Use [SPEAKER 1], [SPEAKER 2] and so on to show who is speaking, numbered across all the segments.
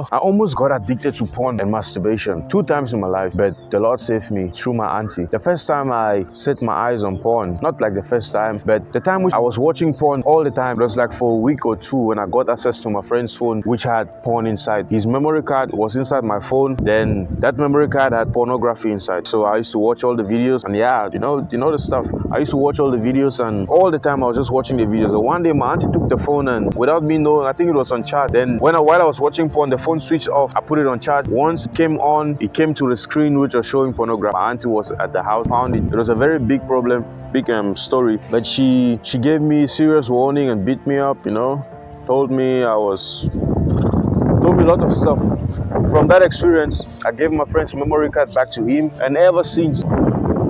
[SPEAKER 1] Well, I almost got addicted to porn and masturbation 2 times in my life, but the Lord saved me through my auntie. The first time I set my eyes on porn, not like the first time, but the time which I was watching porn all the time, it was like for a week or two when I got access to my friend's phone, which had porn inside. His memory card was inside my phone, then that memory card had pornography inside. So I used to watch all the videos, and yeah, you know the stuff. I used to watch all the videos, and all the time I was just watching the videos. And one day my auntie took the phone, and without me knowing, I think it was on charge. Then while I was watching porn, the phone switched off. I put it on charge. Once it came on, it came to the screen which was showing pornography. My auntie was at the house, found it. It was a very big problem, big story. But she gave me serious warning and beat me up, told me a lot of stuff. From that experience, I gave my friend's memory card back to him, and ever since,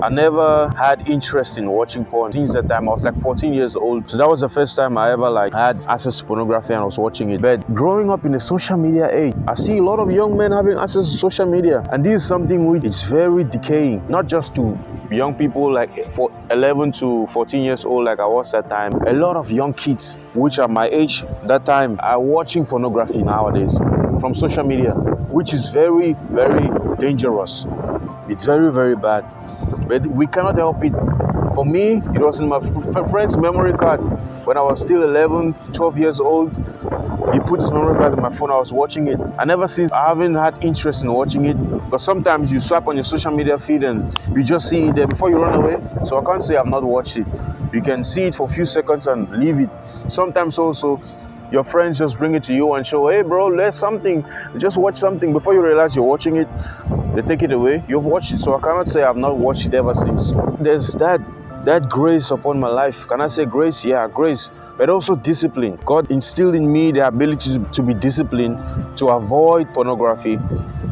[SPEAKER 1] I never had interest in watching porn. Since that time, I was like 14 years old. So that was the first time I ever had access to pornography and I was watching it. But growing up in the social media age, I see a lot of young men having access to social media. And this is something which is very decaying, not just to young people like 11 to 14 years old like I was that time. A lot of young kids, which are my age that time, are watching pornography nowadays from social media, which is very, very dangerous. It's very, very bad. But we cannot help it. For me, it was in my friend's memory card. When I was still 11, 12 years old, he put his memory card in my phone. I was watching it. And ever since, I haven't had interest in watching it. Because sometimes you swipe on your social media feed and you just see it there before you run away. So I can't say I've not watched it. You can see it for a few seconds and leave it. Sometimes also, your friends just bring it to you and show, hey bro, there's something. Just watch something. Before you realize you're watching it, they take it away. You've watched it, so I cannot say I've not watched it ever since. There's that grace upon my life. Can I say grace? Yeah, grace. But also discipline. God instilled in me the ability to be disciplined, to avoid pornography,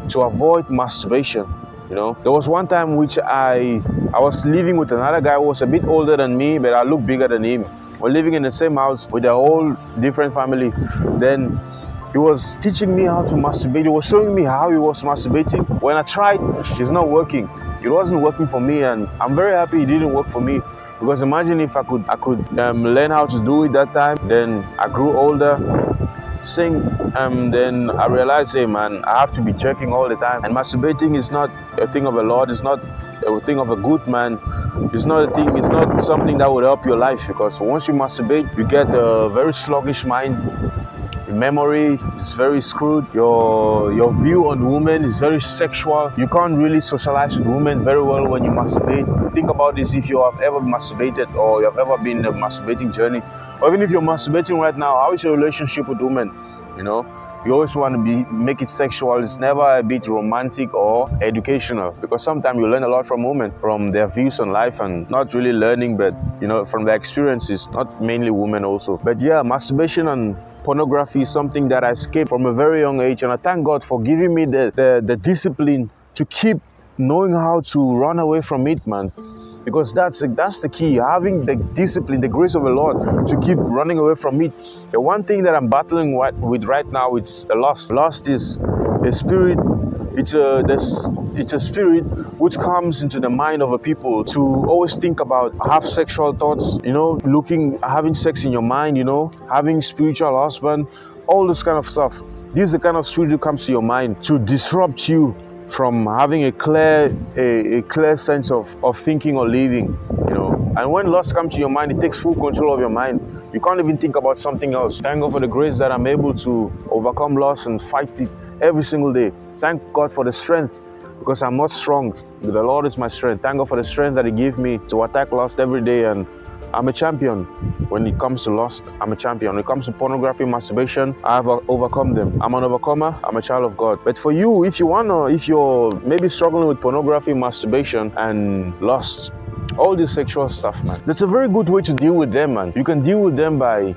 [SPEAKER 1] to avoid masturbation. There was one time which I was living with another guy who was a bit older than me, but I looked bigger than him. We're living in the same house with a whole different family. Then he was teaching me how to masturbate. He was showing me how he was masturbating. When I tried, it's not working. It wasn't working for me, and I'm very happy it didn't work for me. Because imagine if I could learn how to do it that time. Then I grew older, then I realized, hey man, I have to be checking all the time. And masturbating is not a thing of the Lord. It's not a thing of a good man. It's not something that would help your life, because once you masturbate, you get a very sluggish mind. Your memory is very screwed. Your view on women is very sexual. You can't really socialize with women very well when you masturbate. Think about this: if you have ever masturbated, or you have ever been in a masturbating journey, or even if you're masturbating right now, how is your relationship with women? You always want to make it sexual. It's never a bit romantic or educational, because sometimes you learn a lot from women, from their views on life, and not really learning, but from their experiences, not mainly women also. But yeah, masturbation and pornography is something that I escaped from a very young age, and I thank God for giving me the discipline to keep knowing how to run away from it, man. Because that's the key, having the discipline, the grace of the Lord to keep running away from it. The one thing that I'm battling with right now, it's a lust. Lust is a spirit. It's a spirit which comes into the mind of a people to always think about, have sexual thoughts, having sex in your mind, having spiritual husband, all this kind of stuff. This is the kind of spirit that comes to your mind to disrupt you from having a clear sense of thinking or living, And when lust comes to your mind, it takes full control of your mind. You can't even think about something else. Thank God for the grace that I'm able to overcome lust and fight it every single day. Thank God for the strength, because I'm not strong. The Lord is my strength. Thank God for the strength that He gave me to attack lust every day, and I'm a champion. When it comes to lust, I'm a champion. When it comes to pornography, masturbation, I have overcome them. I'm an overcomer. I'm a child of God. But for you, if you're maybe struggling with pornography, masturbation, and lust, all this sexual stuff, man, that's a very good way to deal with them, man. You can deal with them by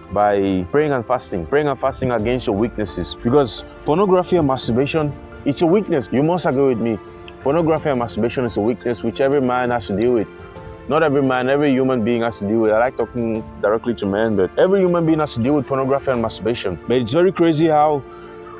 [SPEAKER 1] praying and fasting against your weaknesses. Because pornography and masturbation, it's a weakness. You must agree with me. Pornography and masturbation is a weakness which every man has to deal with. Not every man, every human being has to deal with it. I like talking directly to men, but every human being has to deal with pornography and masturbation. But it's very crazy how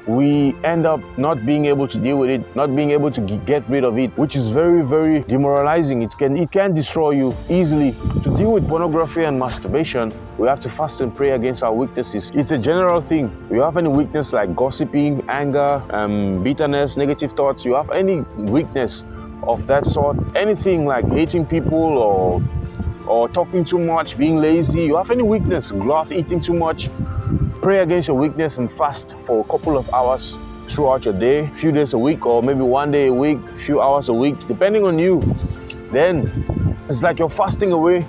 [SPEAKER 1] we end up not being able to deal with it, not being able to get rid of it, which is very, very demoralizing. It can destroy you easily. To deal with pornography and masturbation, we have to fast and pray against our weaknesses. It's a general thing. You have any weakness like gossiping, anger, bitterness, negative thoughts, you have any weakness of that sort, anything like hating people or talking too much, being lazy, you have any weakness, gluttony, eating too much, pray against your weakness and fast for a couple of hours throughout your day, few days a week, or maybe one day a week, few hours a week, depending on you. Then it's like you're fasting away,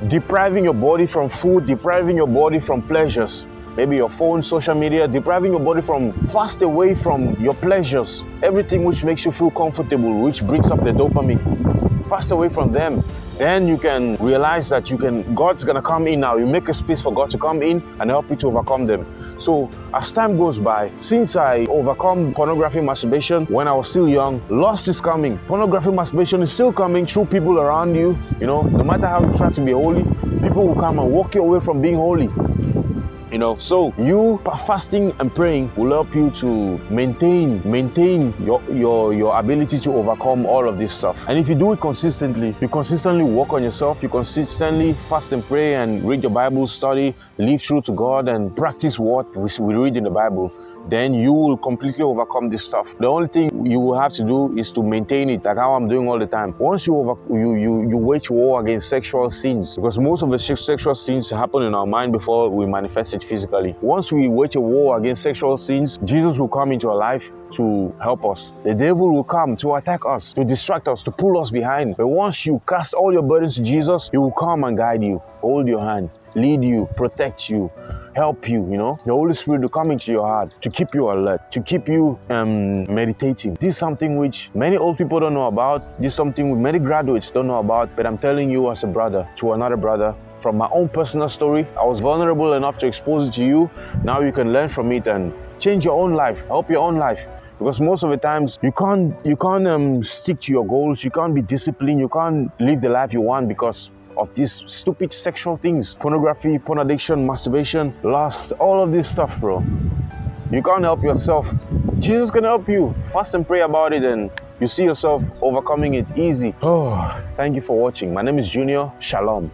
[SPEAKER 1] depriving your body from food, depriving your body from pleasures. Maybe your phone, social media, depriving your body from, fast away from your pleasures. Everything which makes you feel comfortable, which brings up the dopamine. Fast away from them. Then you can realize that God's gonna come in now. You make a space for God to come in and help you to overcome them. So as time goes by, since I overcome pornography, masturbation when I was still young, lust is coming. Pornography, masturbation is still coming through people around you. You know, no matter how you try to be holy, people will come and walk you away from being holy. You know, so you fasting and praying will help you to maintain your ability to overcome all of this stuff. And if you do it consistently, you consistently work on yourself, you consistently fast and pray and read your Bible, study, live true to God and practice what we read in the Bible, then you will completely overcome this stuff. The only thing you will have to do is to maintain it, like how I'm doing all the time. Once you wage war against sexual sins, because most of the sexual sins happen in our mind before we manifest it physically. Once we wage a war against sexual sins, Jesus will come into our life to help us. The devil will come to attack us, to distract us, to pull us behind. But once you cast all your burdens to Jesus, he will come and guide you, hold your hand, lead you, protect you, help you, you know. The Holy Spirit will come into your heart to keep you alert, to keep you meditating. This is something which many old people don't know about. This is something many graduates don't know about, but I'm telling you as a brother to another brother, from my own personal story, I was vulnerable enough to expose it to you. Now you can learn from it and change your own life, help your own life. Because most of the times you can't stick to your goals, you can't be disciplined, you can't live the life you want because of these stupid sexual things. Pornography, porn addiction, masturbation, lust, all of this stuff, bro. You can't help yourself. Jesus can help you. Fast and pray about it and you see yourself overcoming it easy. Oh, thank you for watching. My name is Junior. Shalom.